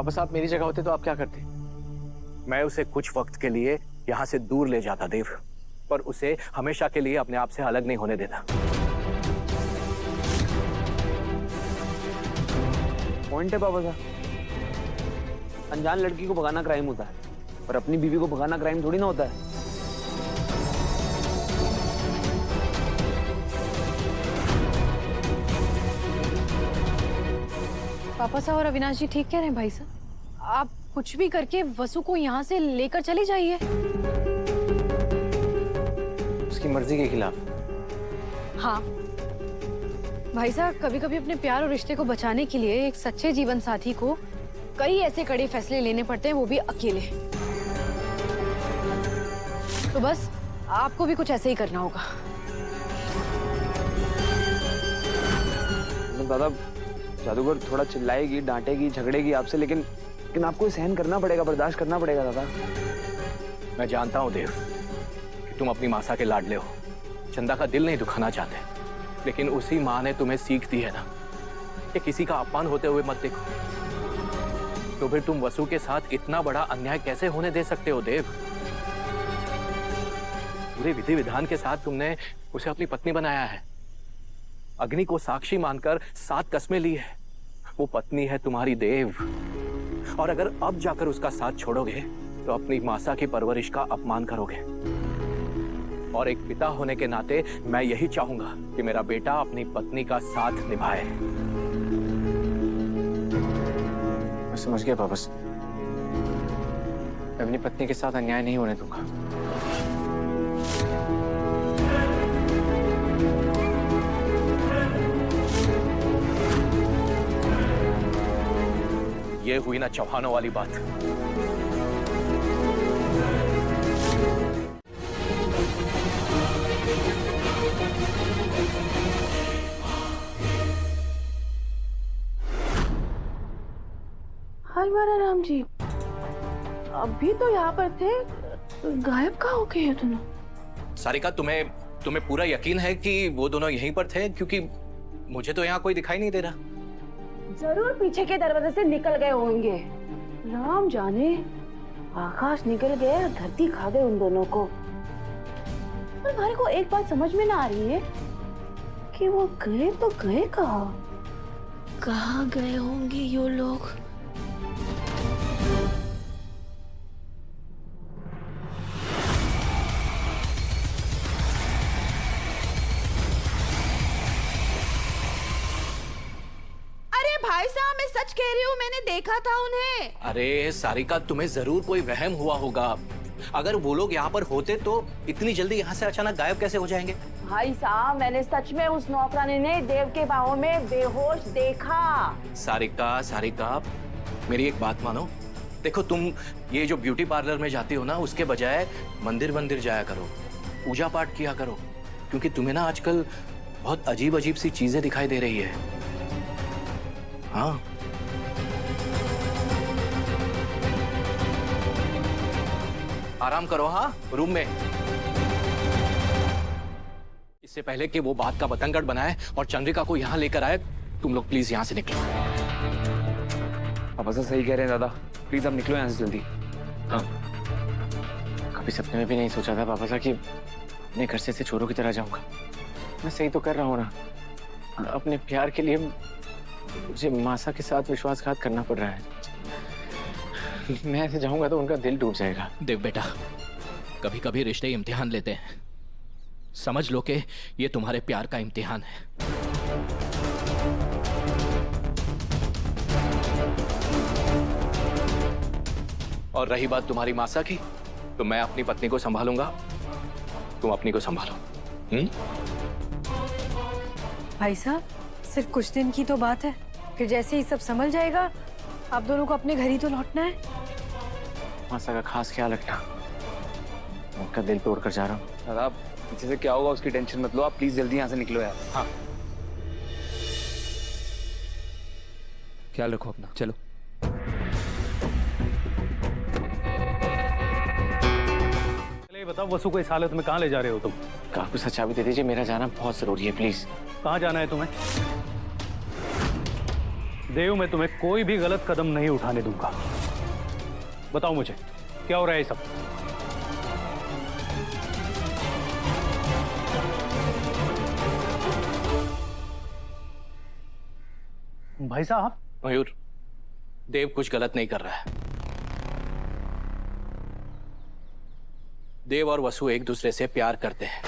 वापस आप मेरी जगह होते तो आप क्या करते? मैं उसे कुछ वक्त के लिए यहाँ से दूर ले जाता देव, पर उसे हमेशा के लिए अपने आप से अलग नहीं होने देता। पॉइंट है पापा साहब। अनजान लड़की को भगाना क्राइम होता है, पर अपनी बीवी को भगाना क्राइम थोड़ी ना होता है। पापा साहब और अविनाश जी ठीक कह रहे हैं भाई साहब। आप कुछ भी करके वसु को यहाँ से लेकर चली जाइए। उसकी मर्जी के खिलाफ। हाँ भाई साहब, कभी कभी अपने प्यार और रिश्ते को बचाने के लिए एक सच्चे जीवन साथी को कई ऐसे कड़े फैसले लेने पड़ते हैं, वो भी अकेले। तो बस आपको भी कुछ ऐसे ही करना होगा। दादा, जादूगर थोड़ा चिल्लाएगी, डांटेगी, झगड़ेगी आपसे, लेकिन आपको सहन करना पड़ेगा, बर्दाश्त करना पड़ेगा दादा। मैं जानता हूँ देव कि तुम अपनी मासा के लाडले हो, चंदा का दिल नहीं दुखाना चाहते, लेकिन उसी माँ ने तुम्हें सीख दी है ना कि किसी का अपमान होते हुए मत देखो। तो फिर तुम वसु के साथ इतना बड़ा अन्याय कैसे होने दे सकते हो देव? पूरे विधि विधान के साथ तुमने उसे अपनी पत्नी बनाया है, अग्नि को साक्षी मानकर 7 कस्में ली है। वो पत्नी है तुम्हारी देव, और अगर अब जाकर उसका साथ छोड़ोगे तो अपनी मासा की परवरिश का अपमान करोगे। और एक पिता होने के नाते मैं यही चाहूंगा कि मेरा बेटा अपनी पत्नी का साथ निभाए। मैं समझ गया पापा। मैं अपनी पत्नी के साथ अन्याय नहीं होने दूंगा। ये हुई ना चौहानों वाली बात। हाय मारा राम जी, अभी तो यहाँ पर थे, गायब कहाँ हो गए दोनों? सारिका, तुम्हें पूरा यकीन है कि वो दोनों यहीं पर थे? क्योंकि मुझे तो यहाँ कोई दिखाई नहीं दे रहा। जरूर पीछे के दरवाजे से निकल गए होंगे। राम जाने, आकाश निकल गए और धरती खा गए उन दोनों को। पर हमारे को एक बात समझ में ना आ रही है कि वो गए तो गए कहाँ गए होंगे ये लोग? भाई साहब, मैं सच कह रही हूँ, मैंने देखा था उन्हें। अरे सारिका, तुम्हें जरूर कोई वहम हुआ होगा। अगर वो लोग यहाँ पर होते तो इतनी जल्दी यहाँ से अचानक गायब कैसे हो जाएंगे? भाई साहब, मैंने सच में उस नौकरानी ने देव के बाहों में बेहोश देखा। सारिका, मेरी एक बात मानो। देखो, तुम ये जो ब्यूटी पार्लर में जाती हो ना, उसके बजाय मंदिर जाया करो, पूजा पाठ किया करो, क्योंकि तुम्हें ना आजकल बहुत अजीब सी चीजें दिखाई दे रही है। हाँ, आराम करो। हाँ, रूम में। इससे पहले कि वो बात का बतंगड़ बनाए और चंद्रिका को यहाँ लेकर आए, तुम लोग प्लीज यहाँ से निकलो। पापा साहब सही कह रहे हैं दादा, प्लीज आप निकलो यहाँ से जल्दी। हाँ। कभी सपने में भी नहीं सोचा था पापा साहब कि अपने घर से चोरों की तरह जाऊंगा। मैं सही तो कर रहा हूँ ना, अपने प्यार के लिए मुझे मासा के साथ विश्वासघात करना पड़ रहा है। मैं ऐसे जाऊंगा तो उनका दिल टूट जाएगा। देव बेटा, कभी कभी रिश्ते इम्तिहान लेते हैं, समझ लो कि ये तुम्हारे प्यार का इम्तिहान है। और रही बात तुम्हारी मासा की, तो मैं अपनी पत्नी को संभालूंगा, तुम अपनी को संभालो। भाई साहब, सिर्फ कुछ दिन की तो बात है, फिर जैसे ही सब संभल जाएगा, आप दोनों को अपने घर ही तो लौटना है। मासा का खास ख्याल रखना, उनका दिल तोड़ कर जा रहा हूँ। दादा, पीछे से क्या होगा उसकी टेंशन मत लो, आप प्लीज जल्दी यहाँ से निकलो यार। हाँ, ख्याल रखो अपना, चलो। ये बताओ, वसु को इस हालत में कहाँ ले जा रहे हो तुम? कार को चाबी दे दीजिए, मेरा जाना बहुत जरूरी है, प्लीज। कहाँ जाना है तुम्हें? देव, मैं तुम्हें कोई भी गलत कदम नहीं उठाने दूंगा। बताओ मुझे क्या हो रहा है ये सब? भाई साहब, मयूर, देव कुछ गलत नहीं कर रहा है। देव और वसु एक दूसरे से प्यार करते हैं।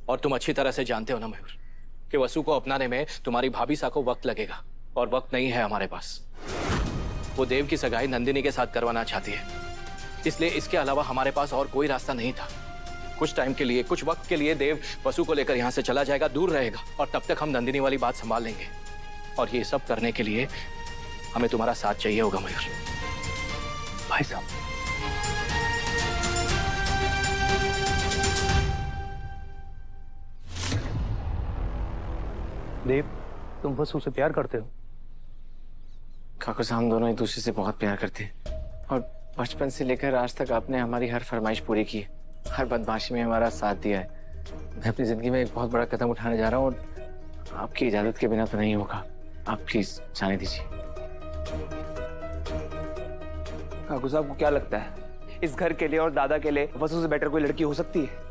और तुम अच्छी तरह से जानते हो ना मयूर कि वसु को अपनाने में तुम्हारी भाभी सा को वक्त लगेगा, और वक्त नहीं है हमारे पास। वो देव की सगाई नंदिनी के साथ करवाना चाहती है, इसलिए इसके अलावा हमारे पास और कोई रास्ता नहीं था। कुछ टाइम के लिए, कुछ वक्त के लिए देव वसु को लेकर यहां से चला जाएगा, दूर रहेगा, और तब तक हम नंदिनी वाली बात संभाल लेंगे। और ये सब करने के लिए हमें तुम्हारा साथ चाहिए होगा मयूर। भाई साहब, देव, तुम वसु से प्यार करते हो? काकू साहब, हम दोनों एक दूसरे से बहुत प्यार करते हैं, और बचपन से लेकर आज तक आपने हमारी हर फरमाइश पूरी की है, हर बदमाशी में हमारा साथ दिया है। मैं अपनी जिंदगी में एक बहुत बड़ा कदम उठाने जा रहा हूँ, और आपकी इजाजत के बिना तो नहीं होगा। आप प्लीज जाने दीजिए। काकू साहब को क्या लगता है, इस घर के लिए और दादा के लिए वसु से बेटर कोई लड़की हो सकती है?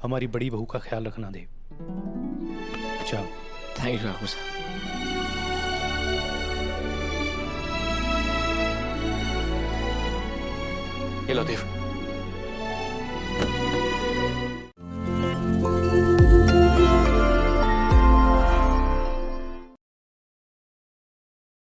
हमारी बड़ी बहू का ख्याल रखना देव। जाओ। थैंक यू काकू साहब। ये लो देव,